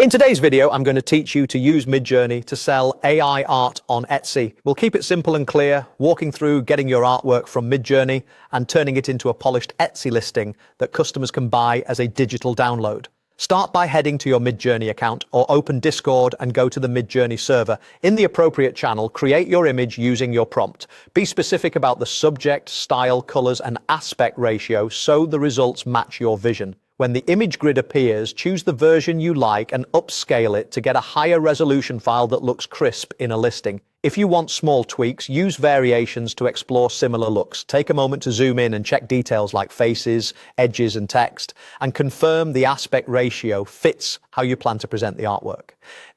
In today's video, I'm going to teach you to use Midjourney to sell AI art on Etsy. We'll keep it simple and clear, walking through getting your artwork from Midjourney and turning it into a polished Etsy listing that customers can buy as a digital download. Start by heading to your Midjourney account or open Discord and go to the Midjourney server. In the appropriate channel, create your image using your prompt. Be specific about the subject, style, colors, and aspect ratio so the results match your vision. When the image grid appears, choose the version you like and upscale it to get a higher resolution file that looks crisp in a listing. If you want small tweaks, use variations to explore similar looks. Take a moment to zoom in and check details like faces, edges, and text, and confirm the aspect ratio fits how you plan to present the artwork.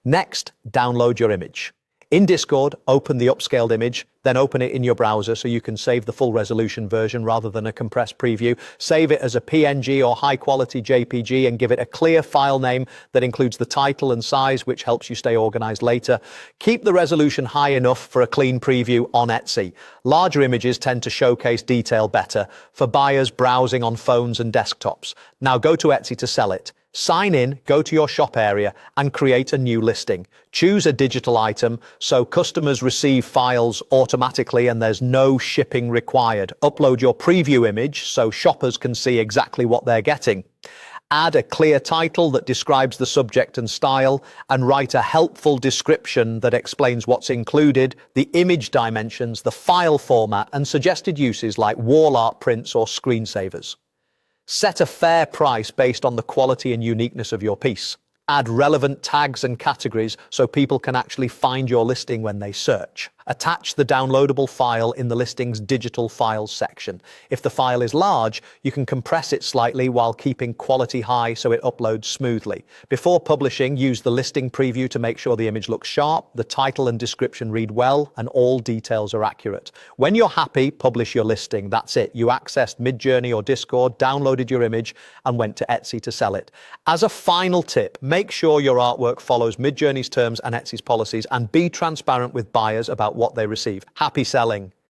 Next, download your image. In Discord, open the upscaled image, then open it in your browser so you can save the full resolution version rather than a compressed preview. Save it as a PNG or high-quality JPG and give it a clear file name that includes the title and size, which helps you stay organized later. Keep the resolution high enough for a clean preview on Etsy. Larger images tend to showcase detail better for buyers browsing on phones and desktops. Now go to Etsy to sell it. Sign in, go to your shop area, and create a new listing. Choose a digital item so customers receive files automatically and there's no shipping required. Upload your preview image so shoppers can see exactly what they're getting. Add a clear title that describes the subject and style, and write a helpful description that explains what's included, the image dimensions, the file format, and suggested uses like wall art prints or screensavers. Set a fair price based on the quality and uniqueness of your piece. Add relevant tags and categories so people can actually find your listing when they search. Attach the downloadable file in the listing's digital files section. If the file is large, you can compress it slightly while keeping quality high so it uploads smoothly. Before publishing, use the listing preview to make sure the image looks sharp, the title and description read well, and all details are accurate. When you're happy, publish your listing. That's it. You accessed Midjourney or Discord, downloaded your image, and went to Etsy to sell it. As a final tip, make sure your artwork follows Midjourney's terms and Etsy's policies, and be transparent with buyers about what they receive. Happy selling!